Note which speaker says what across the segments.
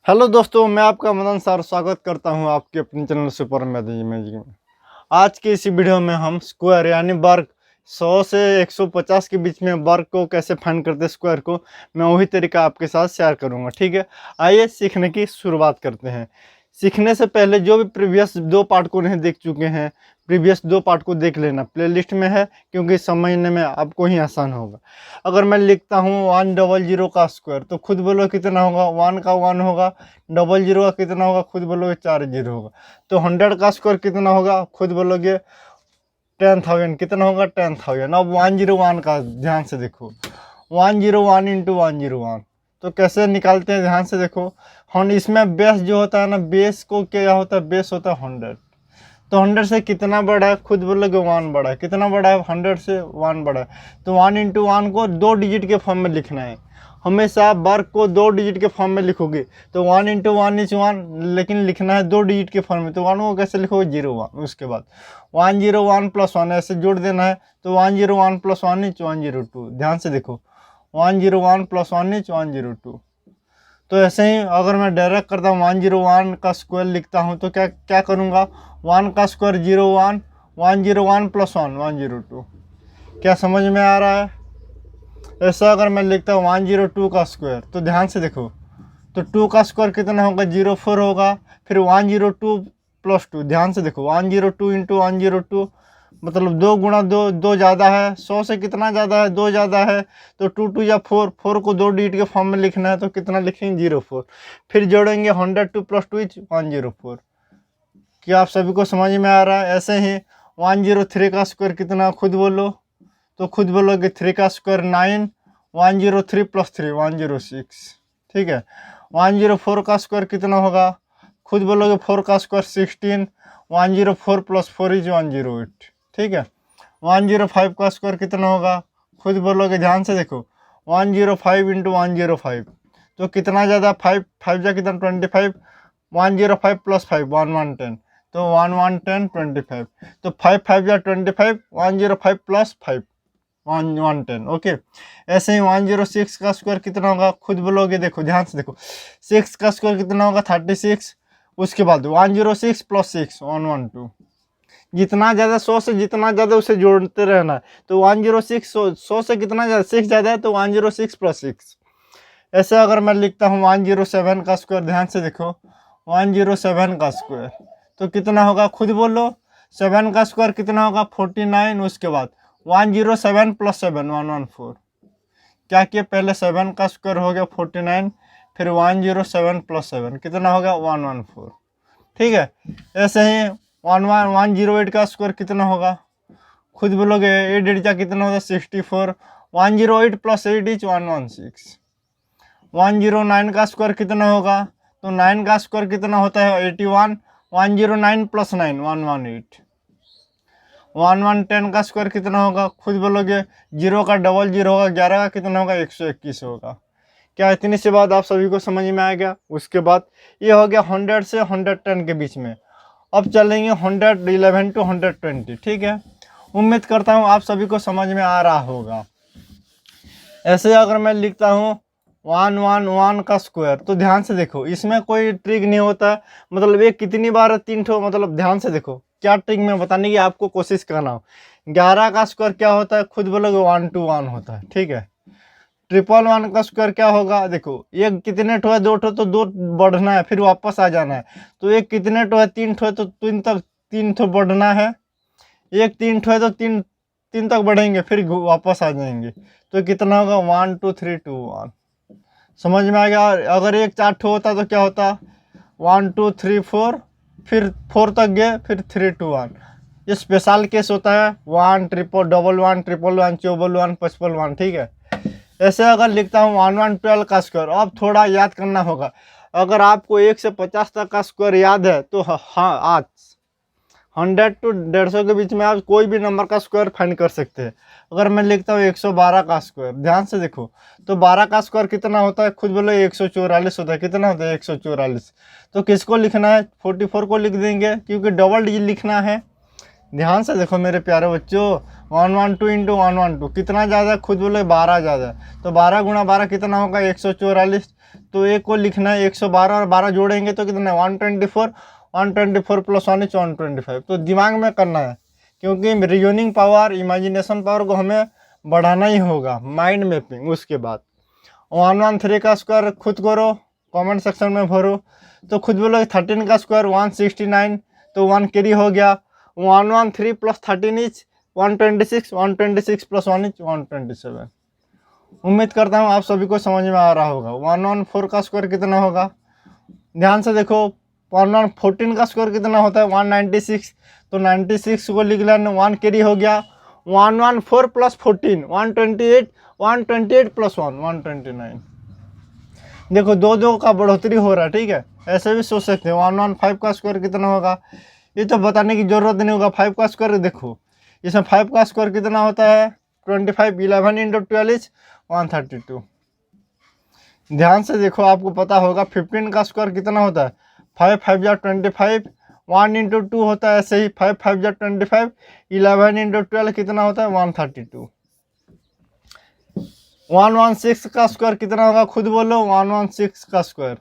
Speaker 1: Hello दोस्तों, मैं आपका मदन सर स्वागत करता हूं आपके अपने चैनल सुपर मैजिक में। आज की इसी वीडियो में हम स्क्वायर यानी वर्ग 100 से 150 के बीच में वर्ग को कैसे फाइंड करते हैं स्क्वायर को, मैं वही तरीका आपके साथ शेयर करूंगा। ठीक है, आइए सीखने की शुरुआत करते हैं। सीखने से पहले जो भी प्रीवियस दो पार्ट को नहीं देख चुके हैं, प्रीवियस दो पार्ट को देख लेना, प्लेलिस्ट में है, क्योंकि समझने में आपको ही आसान होगा। अगर मैं लिखता हूँ 100 का स्क्वायर, तो खुद बोलो कितना होगा। 1 का 1 होगा, 00 का कितना होगा, खुद बोलोगे 4 जीरो होगा। तो 100 का स्क्वायर कितना होगा, खुद बोलोगे 10,000 कितना होगा, 10,000। अब 101 का ध्यान से देखो, 101 इंटू 101 तो कैसे निकालते हैं, ध्यान से देखो। हम इसमें बेस जो होता है ना, बेस को क्या होता है, बेस होता है 100। तो 100 से कितना बड़ा है, खुद बोलोगे 1 बड़ा है। कितना बड़ा है, 100 से 1 बड़ा है। तो 1 इंटू 1 को 2 डिजिट के फॉर्म में लिखना है। हमेशा वर्ग को 2 डिजिट के फॉर्म में लिखोगे तो 1 इंटू 1 इज 1, लेकिन लिखना है 2 डिजिट के फॉर्म में। तो 1 को कैसे लिखोगे, 01। उसके बाद 101 प्लस 1 ऐसे जोड़ देना है। तो 101 प्लस 1 इज 102। ध्यान से देखो, 101 प्लस 1 इज 102। तो ऐसे ही अगर मैं डायरेक्ट करता हूँ 101 का स्क्वायर लिखता हूँ तो क्या क्या करूँगा, 1 का स्क्वायर 01, 101 प्लस 1 102। क्या समझ में आ रहा है। ऐसा अगर मैं लिखता हूँ 102 का स्क्वायर, तो ध्यान से देखो, तो 2 का स्क्वायर कितना होगा, 04 होगा। फिर 102 प्लस 2, ध्यान से देखो, 102 इंटू 102 मतलब 2 गुणा 2, 2 ज़्यादा है। 100 से कितना ज़्यादा है, 2 ज़्यादा है। तो 2 2 या 4, 4 को 2 डिजिट के फॉर्म में लिखना है, तो कितना लिखेंगे, 04। फिर जोड़ेंगे 102 प्लस 2 इज 104। क्या आप सभी को समझ में आ रहा है। ऐसे ही 103 का स्क्वायर कितना, खुद बोलो। तो खुद बोलोगे 3 का स्क्वायर 9, 103 प्लस 3 106। ठीक है, 104 का स्क्वायर कितना होगा, खुद बोलोगे 4 का स्क्वायर 16, 104 प्लस 4 इज 108। ठीक है, 105 का स्क्वायर कितना होगा, खुद बोलोगे, ध्यान से देखो, 105 इंटू 105 तो कितना ज़्यादा, 5 5 जा कितना 25, 105 प्लस 5 1110 तो 1110 25। तो 5 5 जा 25, 105 प्लस 5 110। ओके, ऐसे ही 106 का स्क्वायर कितना होगा, खुद बोलोगे, देखो ध्यान से देखो, 6 का स्क्वायर कितना होगा 36। उसके बाद 106 प्लस 6 112। जितना ज़्यादा 100 से जितना ज़्यादा उसे जोड़ते रहना है। तो 106 100 से कितना ज़्यादा, 6 ज़्यादा है, तो 106 प्लस 6। ऐसे अगर मैं लिखता हूँ 107 का स्क्वायर, ध्यान से देखो, 107 का स्क्वायर तो कितना होगा, खुद बोलो। 7 का स्क्वायर कितना होगा, 49। उसके बाद 107 प्लस 7 114। क्या किया, पहले 7 का स्क्वायर हो गया 49, फिर 107 प्लस 7 कितना हो गया, 114। ठीक है, ऐसे ही 108 का स्क्वायर कितना होगा, खुद बोलोगे। 8 8 का कितना होगा, 64। 108 प्लस 8 इज 116। 109 का स्क्वायर कितना होगा, तो 9 का स्क्वायर कितना होता है, 81। 109 प्लस 9 118। 1110 का स्क्वायर कितना होगा, खुद बोलोगे। 0 का डबल 0 होगा, 11 का कितना होगा, 121 होगा। क्या इतनी सी बात आप सभी को समझ में आ गया। उसके बाद ये हो गया 100 से 110 के बीच में। अब चलेंगे 111 टू 120। ठीक है, उम्मीद करता हूँ आप सभी को समझ में आ रहा होगा। ऐसे अगर मैं लिखता हूँ 111 का स्क्वायर, तो ध्यान से देखो, इसमें कोई ट्रिक नहीं होता है। मतलब ये कितनी बार है, 3 ठो। मतलब ध्यान से देखो, क्या ट्रिक में बताने की आपको कोशिश करना हो। 11 का स्क्वायर क्या होता है, खुद बोलोगे 121 होता है। ठीक है, 111 का स्क्वायर क्या होगा, देखो, ये कितने ठो है, 2 ठो, तो 2 बढ़ना है, फिर वापस आ जाना है। तो ये कितने ठो है, 3 ठो है, तो 3 ठो बढ़ना है। एक 3 ठो है तो 3 तक बढ़ेंगे, फिर वापस आ जाएंगे। तो कितना होगा, 1 2 3 2 1। समझ में आ गया। अगर एक 4 ठो होता तो क्या होता, 1 2 3 4, फिर 4 तक गए, फिर 3 2 1। ये स्पेशल केस होता है, 1 ट्रिपल 1 1 1 1 4 1 5 1। ठीक है, ऐसे अगर लिखता हूँ 112 का स्क्वायर, अब थोड़ा याद करना होगा। अगर आपको 1 से 50 तक का स्क्वायर याद है तो हाँ, आज 100 टू 150 के बीच में आप कोई भी नंबर का स्क्वायर फाइंड कर सकते हैं। अगर मैं लिखता हूँ 112 का स्क्वायर, ध्यान से देखो, तो 12 का स्क्वायर कितना होता है, खुद बोलो, 144 होता है। कितना होता है, 144। तो किसको लिखना है, 44 को लिख देंगे, क्योंकि डबल डिजिट लिखना है। ध्यान से देखो मेरे प्यारे बच्चों, 112 इंटू 112 कितना ज़्यादा, खुद बोले 12 ज़्यादा है, तो 12 गुणा 12 कितना होगा 144। तो एक को लिखना है 112 और 12 जोड़ेंगे तो कितना है 124, 124 प्लस 1 इज 125। तो दिमाग में करना है, क्योंकि रीजनिंग पावर, इमेजिनेशन पावर को हमें बढ़ाना ही होगा, माइंड मैपिंग। उसके बाद 113 का स्क्वायर खुद करो, कमेंट सेक्शन में भरो। तो खुद बोलो 13 का स्क्वायर 169, तो 1 कैरी हो गया। 113 प्लस 13 इज 126, 126 प्लस 1 इज 127। उम्मीद करता हूँ आप सभी को समझ में आ रहा होगा। 114 का स्क्वायर कितना होगा, ध्यान से देखो। 114 का स्क्वायर कितना होता है 196, तो 96 को लिख लेना, 1 कैरी हो गया। 114 प्लस 14 128, 128 प्लस 1 129। देखो दो दो का बढ़ोतरी हो रहा है, ठीक है। ऐसे भी सोच सकते हैं 115 का स्क्वायर कितना होगा, ये तो बताने की जरूरत नहीं होगा। 5 का स्क्वायर देखो, इसमें 5 का स्क्वायर कितना होता है 25, 11 इंटू 12 इज 132। ध्यान से देखो, आपको पता होगा 15 का स्क्वायर कितना होता है 5 5 जा 25, 1 इंटू 2 होता है ऐसे ही 5 5 जा 25, 11 इंटू 12 कितना होता है 132। 116 का स्क्वायर कितना होगा खुद बोलो, 116 का स्क्वायर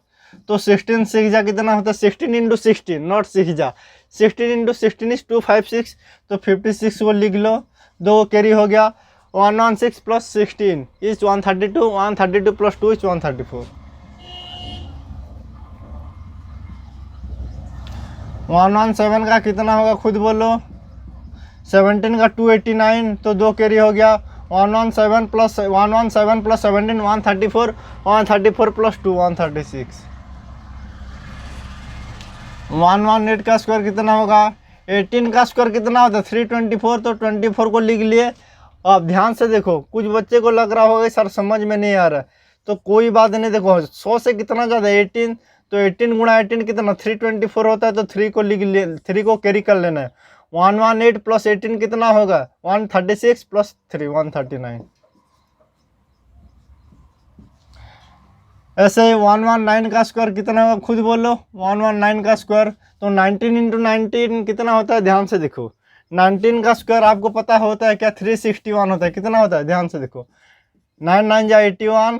Speaker 1: तो 16 6 जा कितना होता है 16 इंटू 16, नॉट 6 जा, 16 इंटू 16 इज 256, तो 56 को लिख लो, 2 कैरी हो गया। 116 प्लस 16 इज 132, 132 प्लस 2 इज 134। 117 का कितना होगा खुद बोलो, 17 का 289, तो 2 कैरी हो गया। 117 प्लस 17 134, 134 प्लस 2 136। 118 का स्क्वायर कितना होगा, 18 का स्क्वायर कितना होता है 324, तो 24 को लिख लिए। अब ध्यान से देखो, कुछ बच्चे को लग रहा होगा सर समझ में नहीं आ रहा है, तो कोई बात नहीं। देखो 100 से कितना ज़्यादा 18, तो 18 गुणा 18 कितना 324 होता है, तो 3 को लिख लिए, 3 को कैरी कर लेना है। 118 प्लस 18 कितना होगा 136 प्लस 3 139। ऐसे ही 119 का स्क्वायर कितना होगा खुद बोलो, 119 का स्क्वायर तो 19 इंटू 19 कितना होता है, ध्यान से देखो। 19 का स्क्वायर आपको पता होता है क्या 361 होता है, कितना होता है ध्यान से देखो। 9 9 जा 81,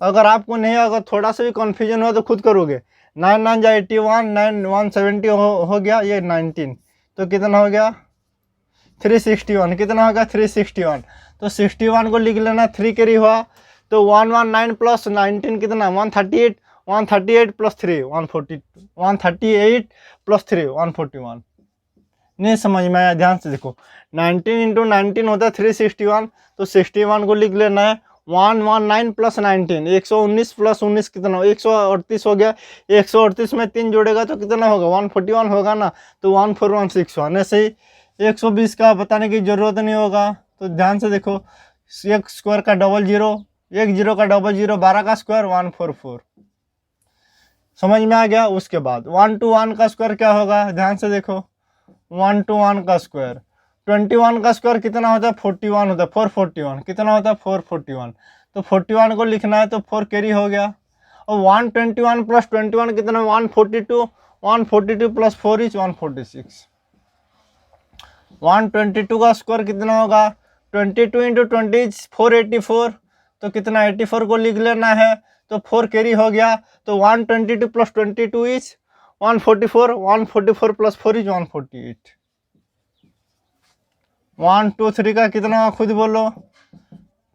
Speaker 1: अगर आपको नहीं, अगर थोड़ा सा भी कन्फ्यूजन हो तो खुद करोगे। 9 9 जा 81, 9 170 हो गया, ये 19, तो कितना हो गया 361, कितना होगा 361, तो 61 को लिख लेना, 3 कैरी हुआ, तो 119 प्लस 19 कितना 138, 138 प्लस 3 140, 138 प्लस 3 141। नहीं समझ में आया, ध्यान से देखो। 19 इंटू 19 होता है 361, तो 61 को लिख लेना है। 119 प्लस 19, 119 प्लस 19 कितना 138 हो गया। 138 में 3 जोड़ेगा तो कितना होगा 141 होगा ना, तो 14161। ऐसे ही 120 का बताने की जरूरत नहीं होगा, तो ध्यान से देखो। एक स्क्वायर का डबल जीरो, एक जीरो का डबल जीरो, 12 का स्क्वायर 144। समझ में आ गया। उसके बाद 121 का स्क्वायर क्या होगा, ध्यान से देखो। 121 का स्क्वायर 21 का स्क्वायर कितना होता है 41 होता है, 441 कितना होता है 441, तो 41 को लिखना है, तो 4 कैरी हो गया। और 121 प्लस 21 कितना 142, 142 प्लस 4 इज 146। 122 का स्क्वायर कितना होगा 22 इंटू 20 इज 484, तो कितना 84 को लिख लेना है, तो 4 कैरी हो गया। तो 122 प्लस 22 इज 144, 144 प्लस 4 इज 148। 123 का कितना होगा खुद बोलो।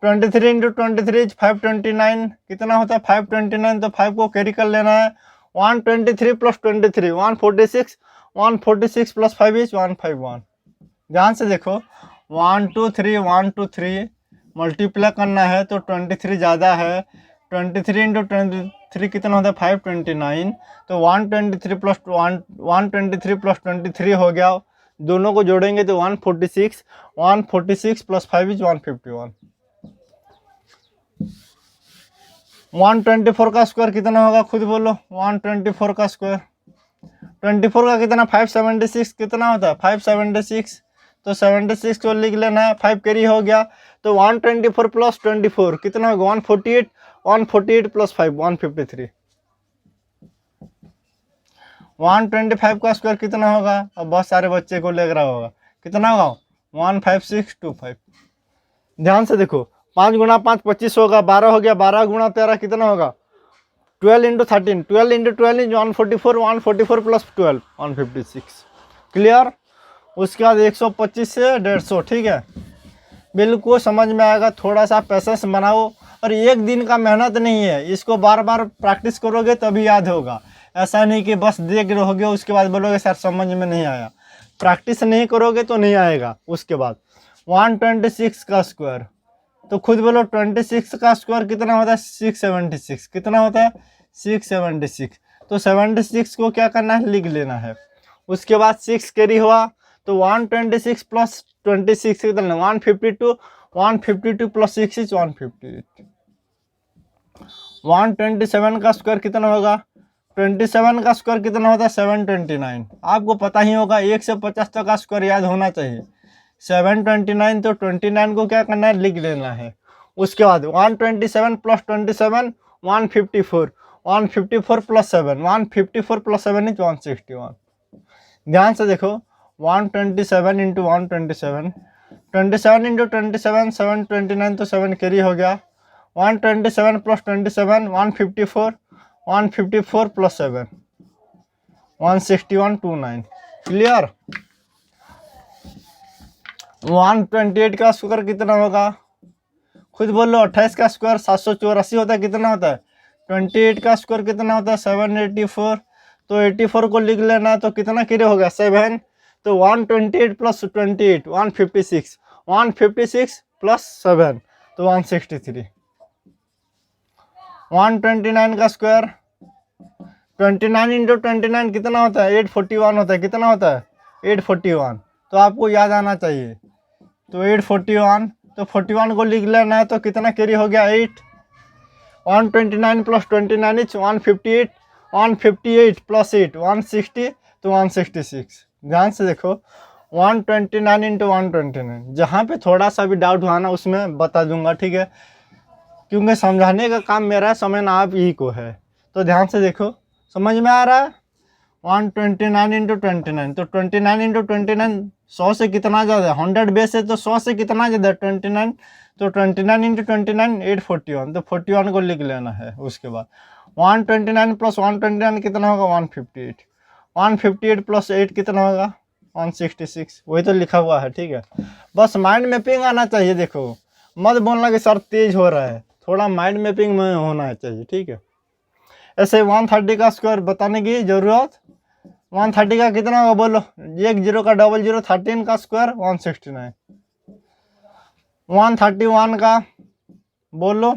Speaker 1: 23 इंटू 23 इज 529, कितना होता है 529, तो 5 को कैरी कर लेना है। 123 प्लस 23 146, 146 प्लस 5 इज 151। ध्यान से देखो 1 2 3 1 2 3 मल्टीप्लाई करना है, तो 23 ज़्यादा है। 23 इंटू 23 कितना होता है 529, तो 123 प्लस 123 प्लस 23 हो गया। दोनों को जोड़ेंगे तो 146, 146 प्लस 5 इज 151। 124 का स्क्वायर कितना होगा खुद बोलो। 124 का स्क्वायर 24 का कितना 576, कितना होता है 576, तो 76 को लिख लेना है। 5 कैरी हो गया, तो 124 प्लस 24 कितना होगा 148, 148 प्लस 5 153। 125 का स्क्वायर कितना होगा? अब बहुत सारे बच्चे को लग रहा होगा कितना होगा? 15625। ध्यान से देखो, 5 गुणा 5 25 होगा, 12 हो गया, 12 गुणा 13 कितना होगा? 12 into 13, 12 into 12 is 144, 144 plus 12 156। Clear? उसके बाद 125 से 150, ठीक है, बिल्कुल समझ में आएगा। थोड़ा सा पैसेंस बनाओ, और एक दिन का मेहनत नहीं है, इसको बार बार प्रैक्टिस करोगे तभी याद होगा। ऐसा नहीं कि बस देख रहोगे उसके बाद बोलोगे सर समझ में नहीं आया। प्रैक्टिस नहीं करोगे तो नहीं आएगा। उसके बाद 126 का स्क्वायर, तो खुद बोलो 26 का स्क्वायर कितना होता है? 676। कितना होता है? 676। तो 76 को क्या करना है? लिख लेना है। उसके बाद 6 कैरी हुआ तो 126 प्लस 26 कितना? 152, 152 प्लस 6 इज 158। 127 का स्क्वायर कितना होगा? 27 का स्क्वायर कितना होता है? 729। आपको पता ही होगा, 1 से 50 तक का स्क्वायर याद होना चाहिए। 729, तो 29 को क्या करना है? लिख लेना है। उसके बाद 127 प्लस 27 154, 154 प्लस 7, 154 प्लस 7 इज 161। ध्यान से देखो, 127 इंटू 127, 27 इंटू 27 729, तो 7 कैरी हो गया। 127 प्लस 27 154, 154 प्लस 7 161 29। क्लियर? 128 का स्क्वायर कितना होगा? खुद बोलो। 28 का स्क्वायर 784 होता है, कितना होता है? 28 का स्क्वायर कितना होता है? 784। तो 84 को लिख लेना, तो कितना कैरी हो गया? 7। तो 128 प्लस 28 156, 156 प्लस 7 तो 163। 129 का स्क्वायर, 29 इंटू 29 कितना होता है? 841 होता है। कितना होता है? 841। तो आपको याद आना चाहिए। तो 841, तो 41 को लिख लेना है, तो कितना कैरी हो गया? 8। 129 प्लस 29 इज 158, 158 प्लस 8 160, तो 166। ध्यान से देखो, 129 इंटू 129, जहाँ पे थोड़ा सा भी डाउट हुआ ना उसमें बता दूंगा, ठीक है, क्योंकि समझाने का काम मेरा है, समझना आप ही को है। तो ध्यान से देखो, समझ में आ रहा है? 129 इंटू 29, तो 29 इंटू 29 100 से कितना ज़्यादा है? 100 बेस है, तो 100 से कितना ज़्यादा है? 29। तो 29 इंटू 29 841, तो 41 को लिख लेना है। उसके बाद 129 प्लस 129 कितना होगा? 158, 158 प्लस 8 कितना होगा? 166। वही तो लिखा हुआ है, ठीक है। बस माइंड मैपिंग आना चाहिए। देखो, मत बोलना कि सर तेज हो रहा है, थोड़ा माइंड मैपिंग में होना चाहिए, ठीक है। ऐसे 130 का स्क्वायर बताने की जरूरत। 130 का कितना होगा? बोलो। 1 0 का डबल 0, 13 का स्क्वायर 169। 131 का बोलो।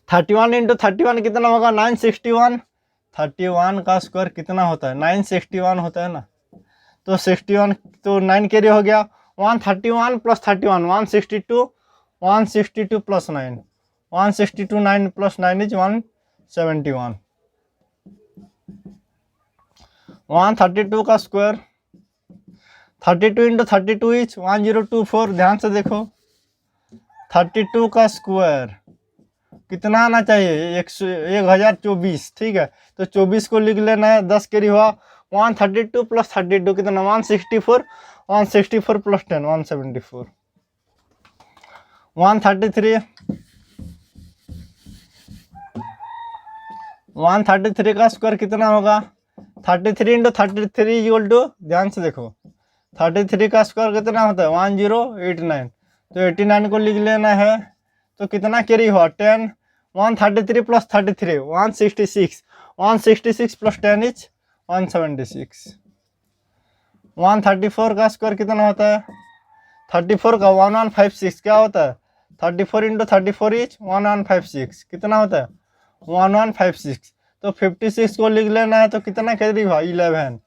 Speaker 1: 31 इंटू 31 कितना होगा? 961। 31 का स्क्वायर कितना होता है? 961 होता है ना। तो 61, तो 9 कैरी हो गया। 131 प्लस 31 162, 162 प्लस 9 162, 9 प्लस 9 इज 171। 132 का स्क्वायर, 32 इंटू 32 इज 1024। ध्यान से देखो, 32 का स्क्वायर कितना आना चाहिए? 1024, ठीक है। तो 24 को लिख लेना है। 10 कैरी हुआ। 132 प्लस 32 कितना? 164, 164 प्लस 10 174। 133, 133 का स्क्वायर कितना होगा? 33 इंटू 33 इक्वल टू, ध्यान से देखो, 33 का स्क्वायर कितना होता है? 1089। तो 89 को लिख लेना है। तो कितना कैरी हुआ? 10। 133 प्लस 33 166, 166 प्लस 10 इज 176। 134 का स्क्वायर कितना होता है? 34 का 1156 क्या होता है? 34 इंटू 34 इज 1156 कितना होता है? 1156। तो 56 को लिख लेना है। तो कितना कैरी हुआ? 11।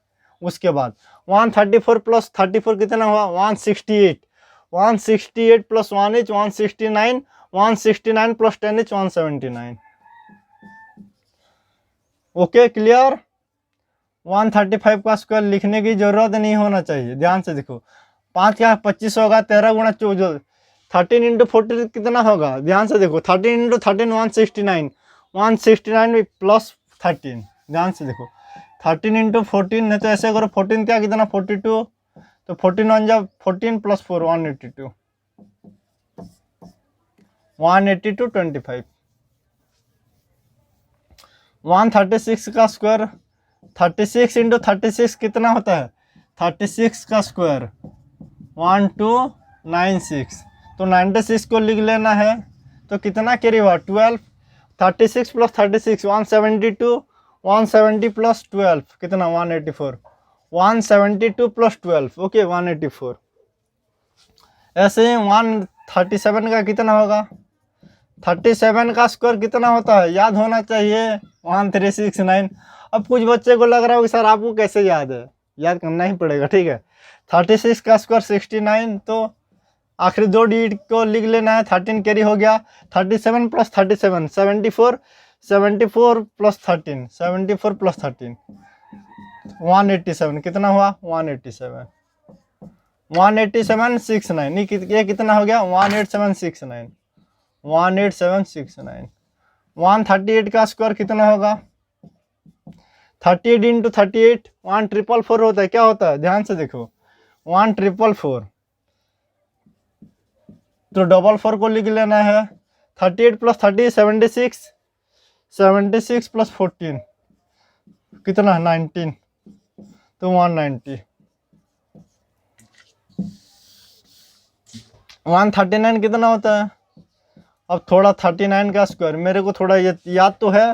Speaker 1: उसके बाद 134 प्लस 34 कितना हुआ? 168, 168 plus 1 is 169, 169 plus 10 is 179। Okay, clear? 135 का स्क्वायर लिखने की जरूरत नहीं होना चाहिए। ध्यान से देखो, 5 का 25 होगा, 13 गुणा 14, 13 इंटू 14 कितना होगा? ध्यान से देखो, 13 इंटू 13 169, 169 प्लस 13। ध्यान से देखो, 13 इंटू 14 है, तो ऐसे करो 14 क्या कितना 42, तो 14 वन जा 14 प्लस 4 182, 182 25। 136 का स्क्वायर 36 इंटू 36 कितना होता है 36 का स्क्वायर 1296, तो 96 को लिख लेना है, तो कितना कैरी हुआ 12, 36 प्लस 36 172, 170 प्लस 12 कितना 184, 172 प्लस 12 ओके 184। ऐसे ही 137 का कितना होगा, 37 का स्क्वायर कितना होता है याद होना चाहिए 1369। अब कुछ बच्चे को लग रहा होगा सर आपको कैसे याद है, याद करना ही पड़ेगा, ठीक है। 36 का स्क्वायर 69, तो आखिरी दो डिजिट को लिख लेना है, 13 कैरी हो गया, 37 प्लस 37 74, 74 प्लस 13 74 प्लस 13 187 कितना हुआ 187, 187 69, ये कितना हो गया 18769, 18769। 138 का स्क्वायर कितना होगा 38 इंटू 38 1444 होता है, क्या होता है ध्यान से देखो 1444, तो 44 को लिख लेना है, 38 प्लस 30 76, 76 प्लस 14 कितना 19, तो 190। 139 कितना होता है, अब थोड़ा 39 का स्क्वायर मेरे को थोड़ा याद तो है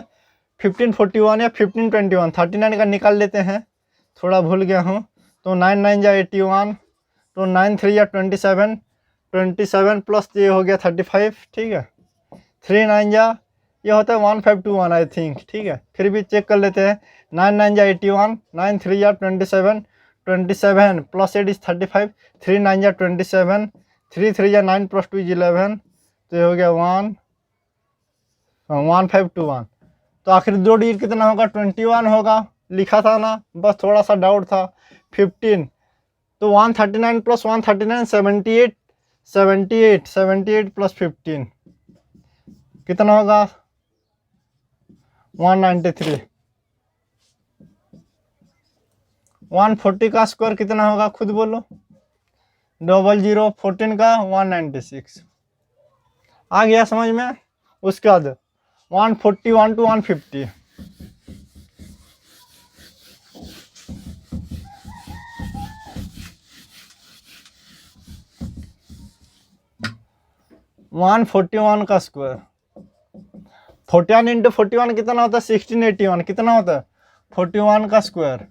Speaker 1: 1541 या 1521, 39 का निकाल लेते हैं, थोड़ा भूल गया हूँ, तो 9 9 जा 81, तो 9 3 या 27, 27 प्लस ये हो गया 35, ठीक है, 3 9 जा ये होता है 1521 आई थिंक, ठीक है, फिर भी चेक कर लेते हैं, 9 9 जा 81, 9 3 या 27, 27 प्लस 8 इज 35, 3 9 जा 27, 3 3 या 9 प्लस 2 इज 11, तो ये हो गया 1521। तो आखिर दो डिजिट कितना होगा 21 होगा, लिखा था ना, बस थोड़ा सा डाउट था। 15, तो 139 प्लस 139 78, 78 78 प्लस 15 कितना होगा 193। 140 का स्क्वायर कितना होगा खुद बोलो, 00 14 का 196, आ गया समझ में। उसके बाद 141 टू 150, 141 का स्क्वायर 41 इंटू 41 कितना होता है 1681, कितना होता है 41 का स्क्वायर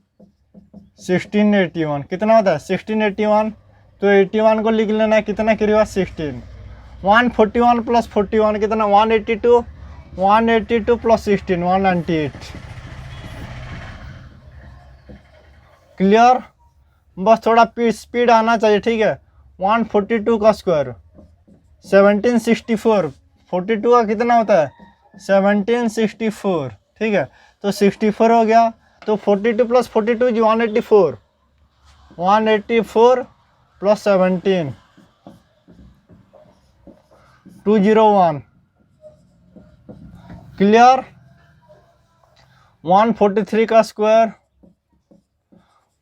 Speaker 1: 1681 कितना होता है 1681, तो 81 को लिख लेना है, कितना करिएगा 16, 141 प्लस 41 कितना 182, 182 प्लस 16 198, क्लियर। बस थोड़ा स्पीड आना चाहिए, ठीक है। 142 का स्क्वायर 1764, 42 का कितना होता है 1764, ठीक है, तो 64 हो गया, तो 42 प्लस 42 जी 184, 184 प्लस 17 201, क्लियर। 143 का स्क्वायर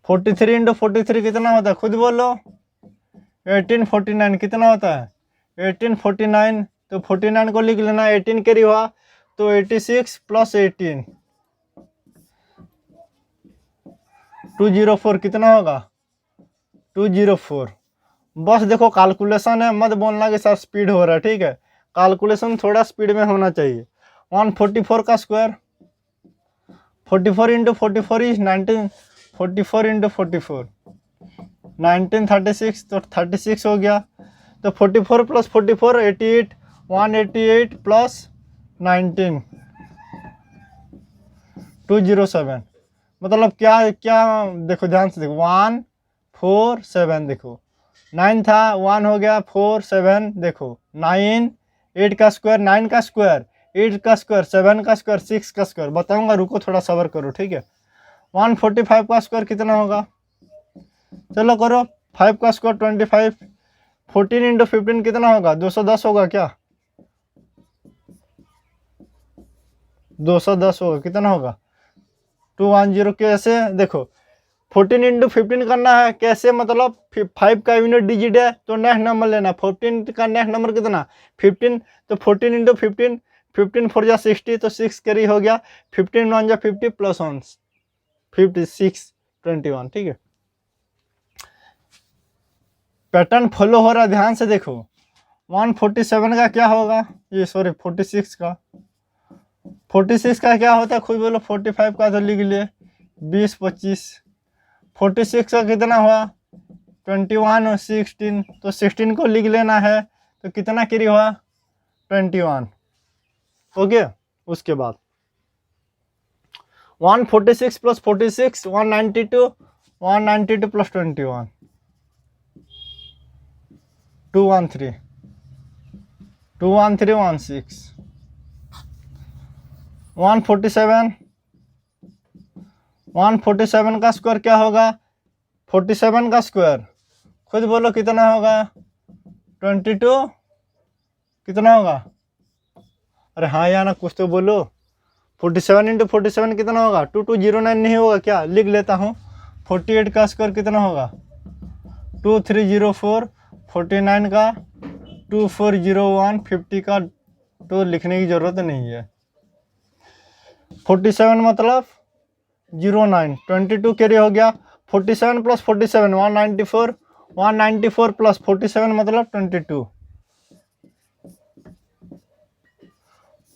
Speaker 1: 43 इंटू 43 कितना होता है खुद बोलो, 1849 कितना होता है 1849, तो 49 को लिख लेना, 18 कैरी हुआ, तो 86 प्लस 18 204 कितना होगा 204। बस देखो कैलकुलेशन है, मत बोलना कि सर स्पीड हो रहा है, ठीक है, कैलकुलेशन थोड़ा स्पीड में होना चाहिए। 144 का स्क्वायर 44 इंटू 44 इज 19, 44 इंटू 44 1936, तो 36 हो गया, तो 44 प्लस 44 88, 188 प्लस 19 207, मतलब क्या क्या देखो ध्यान से देखो 147, देखो 9 था 1 हो गया 4 7, देखो 9 8 का स्क्वायर 9 का स्क्वायर 8 का स्क्वायर 7 का स्क्वायर 6 का स्क्वायर बताऊंगा, रुको थोड़ा सब्र करो, ठीक है। 145 का स्क्वायर कितना होगा, चलो करो, 5 का स्क्वायर 25, 14 इंटू 15 कितना होगा 210 होगा क्या, 210 होगा, कितना होगा 210 कैसे देखो 14 इंटू 15 करना है कैसे, मतलब 5 का यूनिट डिजिट है तो नेक्स्ट नंबर लेना। 14 का नेक्स्ट नंबर कितना 15, तो 14 इंटू 15, 15 4 जा 60 तो 6 कैरी हो गया। 15 1 जा 50 प्लस 1 56 21। ठीक है, पैटर्न फॉलो हो रहा है, ध्यान से देखो। 147 का क्या होगा, ये सॉरी 46 का, 46 का क्या होता है खुद बोलो। 45 का तो लिख लिए 20 25, 46 का कितना हुआ 21 और 16, तो 16 को लिख लेना है तो कितना कैरी हुआ 21। ओके, उसके बाद 146 प्लस 46 192, 192 प्लस 21 213, 21316, 147, 147 का स्क्वायर क्या होगा 47 का स्क्वायर खुद बोलो कितना होगा 22, कितना होगा, अरे हाँ या ना कुछ तो बोलो। 47 इंटू 47 कितना होगा 2209 नहीं होगा क्या, लिख लेता हूँ। 48 का स्क्वायर कितना होगा 2304, 49 का 2401, 50 का तो लिखने की ज़रूरत नहीं है। 47 मतलब 09, 22 कैरी हो गया। 47 प्लस 47 194, 194 प्लस 47 मतलब 22,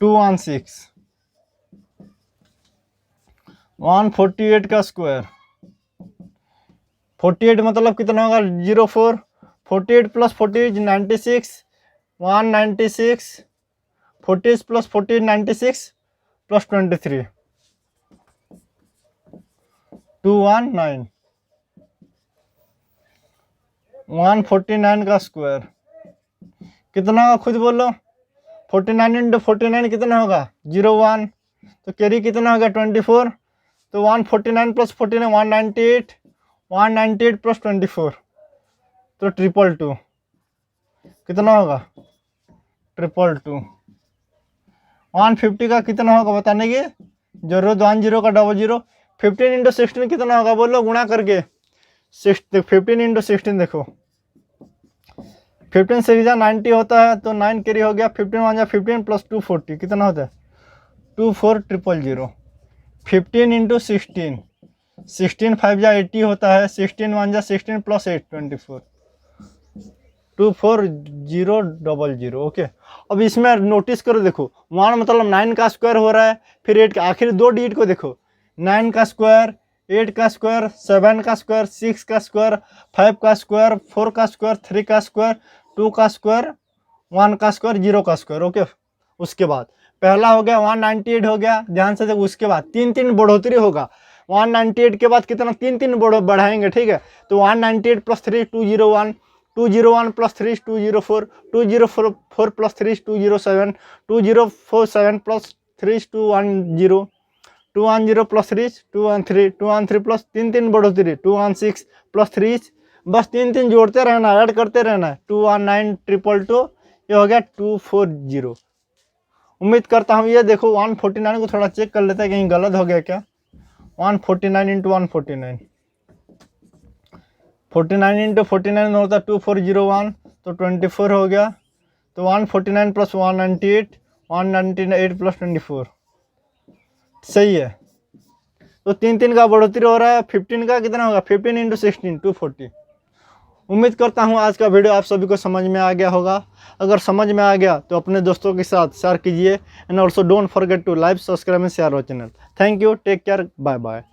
Speaker 1: 216, 148 का स्क्वायर 48 मतलब कितना होगा 04, 48 प्लस 48 96, 196, 40 प्लस 40 96 प्लस 23 219, 149 का स्क्वायर कितना होगा खुद बोलो। 49 इंटू 49 कितना होगा 01, तो कैरी कितना होगा 24, तो 149 प्लस 49 198, 198 प्लस 24 तो 222 कितना होगा 222। 150 का कितना होगा बताने की जरूरत, 10 का 00। 15 इंटू 16 कितना होगा बोलो गुणा करके 15 इंटू 16 देखो 15 से 90 होता है तो 9 कैरी हो गया। 15 1 15 प्लस 240 कितना होता है 24000। 15 इंटू 16, 16 5 जा 80 होता है, 16 1 जा 16 प्लस 8 24, 24000। ओके, अब इसमें नोटिस करो देखो 1 मतलब 9 का स्क्वायर हो रहा है, फिर 8 का आखिर दो डिजिट को देखो 9 का स्क्वायर, 8 का स्क्वायर, 7 का स्क्वायर, 6 का स्क्वायर, 5 का स्क्वायर, 4 का स्क्वायर, 3 का स्क्वायर, 2 का स्क्वायर, 1 का स्क्वायर, 0 का स्क्वायर। ओके, उसके बाद पहला हो गया 198 हो गया, ध्यान से देखो। उसके बाद 3 बढ़ोतरी होगा 198 के बाद कितना 3 बढ़ाएंगे। ठीक है, तो 198 plus 3 201, 201 plus 3 204, 204 plus 3 207, 207 plus 3 210, 210 plus 3 213, 213 plus 3 बढ़ोतरी 216 प्लस 3, बस 3 जोड़ते रहना, ऐड करते रहना। 219 222, ये हो गया 240। उम्मीद करता हूँ ये देखो 149 को थोड़ा चेक कर लेते हैं कहीं गलत हो गया क्या। 149 इंटू 149, 49 इंटू 49 होता है 2401 तो 24 हो गया। तो 149 प्लस 198, 198 प्लस 24 सही है। तो 3 का बढ़ोतरी हो रहा है। 15 का कितना होगा 15 इंटू 16 240। उम्मीद करता हूँ आज का वीडियो आप सभी को समझ में आ गया होगा। अगर समझ में आ गया तो अपने दोस्तों के साथ शेयर कीजिए and also don't forget to like, subscribe and share our channel. Thank you, take care, bye bye.